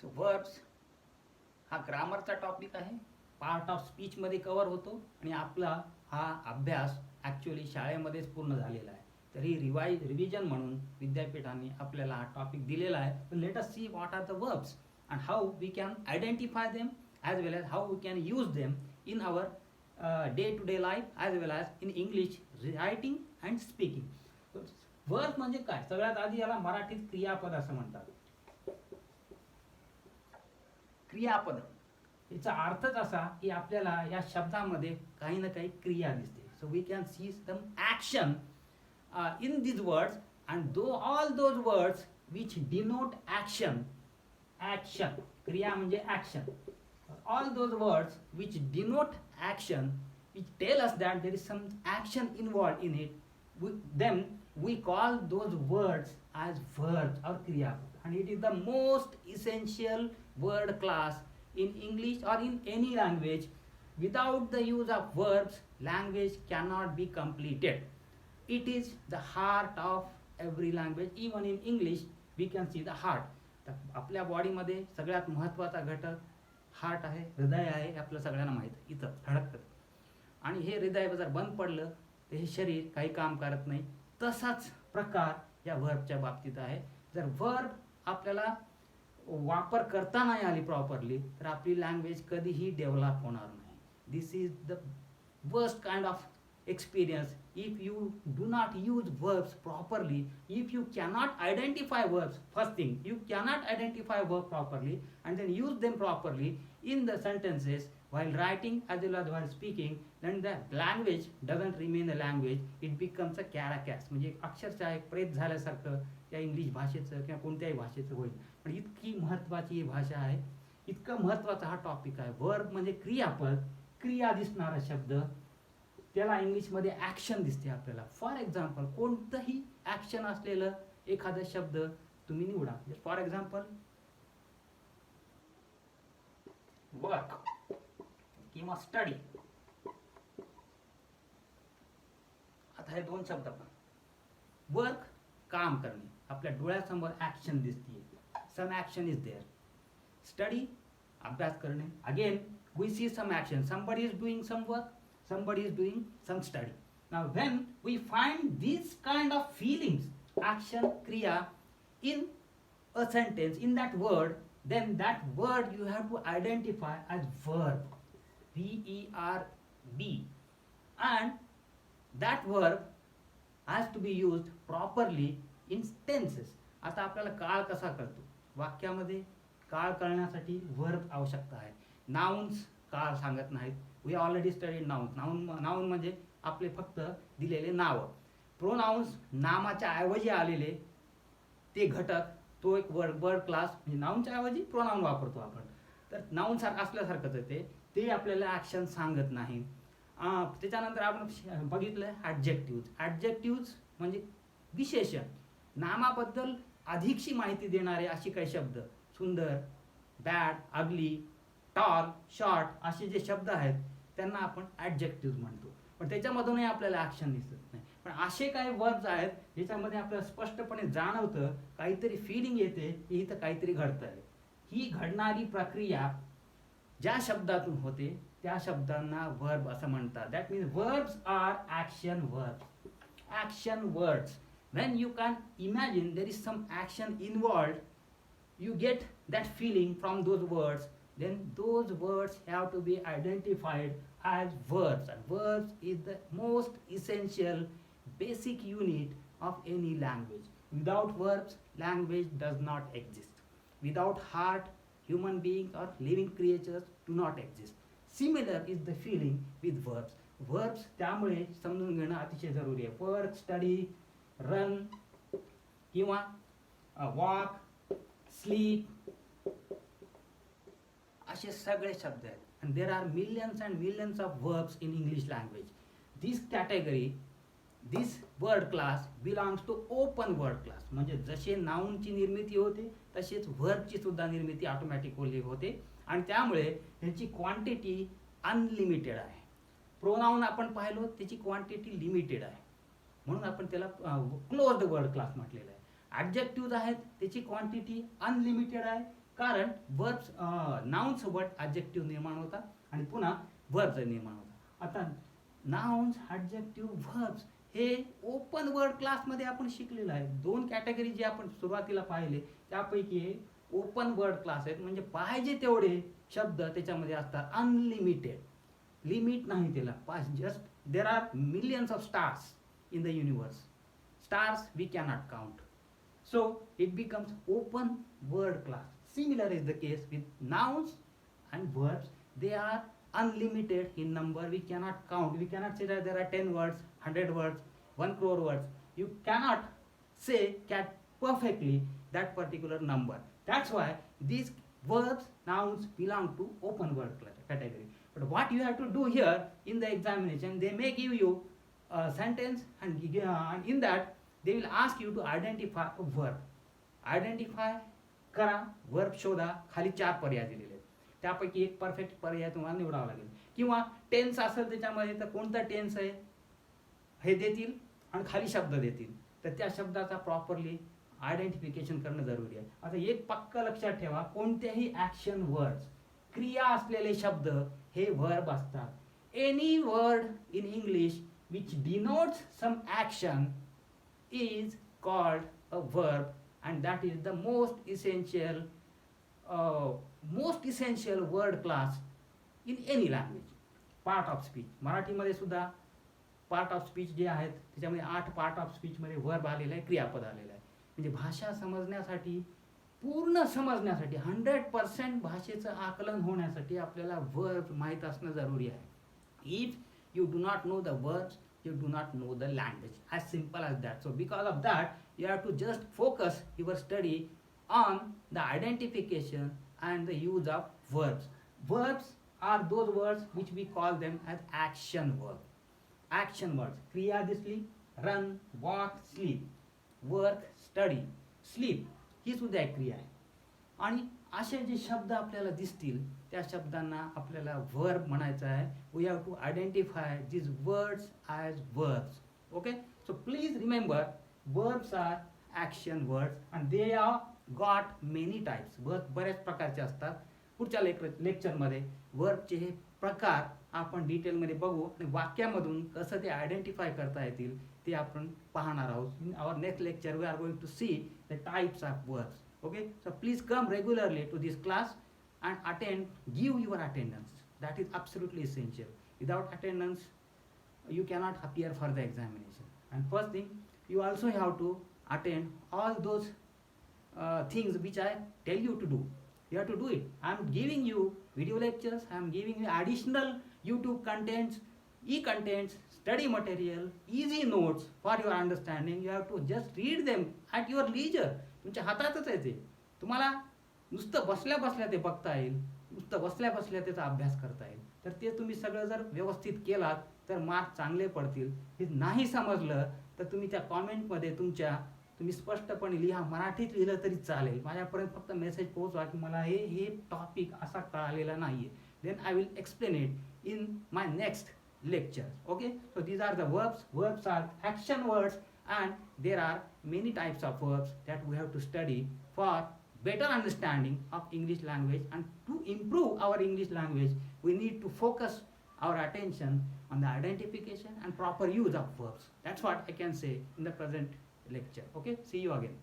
So verbs हा ग्रामरचा topic आहे, part of स्पीचमध्ये cover होतो आणि आपला हा अभ्यास ॲक्च्युअली शाळेमध्येच पूर्ण झालेला आहे. तरी रिव्हिजन म्हणून विद्यापीठाने आपल्याला हा टॉपिक दिलेला आहे. Let us see what are the verbs and how we can identify them as well as how we can use them in our day to day life as well as in English writing and speaking. Verb म्हणजे काय? सगळ्यात आधी याला मराठीत क्रियापद असं म्हणतात. क्रियापद याचा अर्थच असा की आपल्याला या शब्दामध्ये काही ना काही क्रिया दिसते. So we can see some action in these words and all those words which denote action. क्रिया म्हणजे action. All those words which denote action, which tell us that there is some action involved in it, then we call those words as verbs or kriya. And it is the most essential word class in English or in any language. Without the use of verbs, language cannot be completed. It is the heart of every language. Even in English we can see the heart. तर आपल्या बॉडीमध्ये सगळ्यात महत्त्वाचा घटक heart आहे, हृदय आहे, आपल्या सगळ्यांना माहीत आहे. इथं धडकतं आणि हे हृदय जर बंद पडलं तर हे शरीर काही काम करत नाही. तसाच प्रकार या वर्बच्या बाबतीत आहे. जर वर्ब आपल्याला वापर करता नाही आली प्रॉपरली तर आपली लँग्वेज कधीही डेव्हलप होणार नाही. This is the worst kind of experience if you do not use verbs properly. If you cannot identify verbs, first thing, you cannot identify verb properly and then use them properly in the sentences while writing as well as while speaking, then the language doesn't remain a language, it becomes a caracas. म्हणजे अक्षरशः एक प्रेत झाल्यासारखं या English भाषेचं किंवा कोणत्याही भाषेचं होईल. पण इतकी महत्त्वाची ही भाषा आहे, इतका महत्त्वाचा हा टॉपिक आहे. वर्ब म्हणजे क्रियापद, क्रिया दिसणारा शब्द, त्याला इंग्लिशमध्ये ॲक्शन दिसते आपल्याला. फॉर एक्झाम्पल कोणतंही ॲक्शन असलेलं एखादा शब्द तुम्ही निवडा. फॉर एक्झाम्पल वर्क किंवा स्टडी. आता हे दोन शब्द पण. वर्क काम करणे, आपल्या डोळ्यासमोर ॲक्शन दिसते, some action is there. Study अभ्यास करणे, again we see some action, somebody is doing some work, somebody is doing some study. Now when we find these kind of feelings, action, kriya in a sentence, in that word, then that word you have to identify as verb, V-E-R-B, and that verb has to be used properly in tenses. आता आपल्याला काळ कसा कळतो? वाक्यामध्ये काळ कळण्यासाठी verb आवश्यकता आहे. नाउन्स काळ सांगत नाहीत. We already studied nouns. Noun म्हणजे आपले फक्त दिलेले नावं. प्रोनाउन्स नामाच्या ऐवजी आलेले ते घटक, तो एक वर्ड क्लास. म्हणजे नाउनच्या ऐवजी प्रोनाउन वापरतो आपण. तर नाउन असल्यासारखंच आहे ते आपल्याला ॲक्शन सांगत नाही. त्याच्यानंतर आपण बघितलं ॲडजेक्टिव्ज. ॲडजेक्टिव्ज म्हणजे विशेषण, नामाबद्दल अधिकशी माहिती देणारे अशी काही शब्द. सुंदर, बॅड, अगली, टॉल, शॉर्ट असे जे शब्द आहेत त्यांना आपण ॲडजेक्टिव्ह म्हणतो. पण त्याच्यामधूनही आपल्याला ॲक्शन दिसत नाही. पण असे काही वर्ब्स आहेत ज्याच्यामध्ये आपल्याला स्पष्टपणे जाणवतं, काहीतरी फिलिंग येते की इथं काहीतरी घडतं आहे. ही घडणारी प्रक्रिया ज्या शब्दातून होते त्या शब्दांना वर्ब असं म्हणतात. That means verbs are action verbs. Action words. When you can imagine there is some action involved, you get that feeling from those words, then those words have to be identified as verbs. And verbs is the most essential basic unit of any language. Without verbs, language does not exist. Without heart, human beings or living creatures do not exist. Similar is the feeling with verbs. Verbs त्यामुळे समजून घेणं अतिशय जरुरी आहे. Work, study, run किंवा walk, sleep असे सगळे शब्द आहेत. and there are millions and millions of verbs in English language. This category, this word class belongs to open word class. म्हणजे जसे नाउनची निर्मिती होते तसेच वर्बची सुद्धा निर्मिती ऑटोमॅटिकली होते आणि त्यामुळे त्याची क्वांटिटी अनलिमिटेड आहे. प्रोनाउन आपण पाहिलो त्याची क्वांटिटी लिमिटेड आहे म्हणून आपण त्याला क्लोज्ड वर्ड क्लास म्हटलेलं आहे. ॲडजेक्टिव्ज आहेत त्याची क्वांटिटी अनलिमिटेड आहे, कारण verbs नाउन सोबत adjective निर्माण होतात आणि पुन्हा verbs निर्माण होतात. आता नाउन्स, adjective, verbs हे ओपन वर्ड क्लासमध्ये आपण शिकलेलं आहे. 2 कॅटेगरी जे आपण सुरुवातीला पाहिले त्यापैकी हे ओपन वर्ड क्लास आहेत, म्हणजे पाहिजे तेवढे शब्द त्याच्यामध्ये असतात, अनलिमिटेड, लिमिट नाही त्याला. Just there are millions of stars in the universe. Stars we cannot count. So it becomes open word class. Similar is the case with nouns and verbs. They are unlimited in number. We cannot count. We cannot say that there are 10 words, 100 words, 1 crore words. You cannot say perfectly that particular number. That's why these verbs, nouns belong to open word category. But what you have to do here in the examination, they may give you a sentence and in that they will ask you to identify a verb. Identify करा, verb शोधा. खाली 4 पर्याय दिलेले आहेत, त्यापैकी एक perfect पर्याय तुम्हाला निवडावा लागेल. किंवा टेन्स असेल त्याच्यामध्ये तर कोणता टेन्स आहे हे देतील आणि खाली शब्द देतील, तर त्या शब्दाचा प्रॉपरली आयडेंटिफिकेशन करणं जरुरी आहे. आता एक पक्का लक्षात ठेवा, कोणत्याही ॲक्शन वर्ड्स, क्रिया असलेले शब्द हे वर्ब असतात. Any word in English which denotes some action is called a verb, and that is the most essential word class in any language. Part of speech, मराठीमध्ये सुद्धा पार्ट ऑफ स्पीच जे आहेत त्याच्यामध्ये 8 पार्ट ऑफ स्पीचमध्ये वर्ब आलेला आहे, क्रियापद आलेलं आहे. म्हणजे भाषा समजण्यासाठी, पूर्ण समजण्यासाठी, 100% भाषेचं आकलन होण्यासाठी आपल्याला वर्ब माहीत असणं जरुरी आहे. If you do not know the verbs, you do not know the language. As simple as that. So because of that, you have to just focus your study on the identification and the use of verbs. Verbs are those words which we call them as action words. Action words. Kriya दिसली, run, walk, sleep, work, study, sleep. ही सुद्धा एक क्रिया आहे. आणि असे जे शब्द आपल्याला दिसतील त्या शब्दांना आपल्याला वर्ब म्हणायचं आहे. We have to identify these words as verbs. Okay, so please remember, verbs are action words and they are got many types. Verb बऱ्याच प्रकारचे असतात. पुढच्या लेक्चरमध्ये वर्बचे हे प्रकार आपण डिटेलमध्ये बघू आणि वाक्यामधून कसं ते आयडेंटिफाय करता येतील ते आपण पाहणार आहोत. In our next lecture we are going to see the types of verbs. Okay, so please come regularly to this class and attend, give your attendance. That is absolutely essential. Without attendance, you cannot appear for the examination. And first thing, you also have to attend all those things which I tell you to do. You have to do it. I am giving you video lectures, I am giving you additional YouTube contents, e-contents, study material, easy notes for your understanding. You have to just read them at your leisure. तुमच्या हातातच आहे ते. तुम्हाला नुसतं बसल्या बसल्या ते बघता येईल, नुसतं बसल्या बसल्या त्याचा अभ्यास करता येईल. तर ते तुम्ही सगळं जर व्यवस्थित केलात तर मार्क चांगले पडतील. हे नाही समजलं तर तुम्ही त्या कॉमेंटमध्ये तुम्ही स्पष्टपणे लिहा, मराठीत लिहिलं तरी चालेल. माझ्यापर्यंत फक्त मेसेज पोहोचवा की मला हे टॉपिक असा कळालेला नाही आहे. Then I will explain it in my next lecture. Okay, so these are the verbs. Verbs are action words and there are many types of verbs that we have to study for better understanding of English language. And to improve our English language, we need to focus our attention on the identification and proper use of verbs. That's what I can say in the present lecture. Okay, see you again.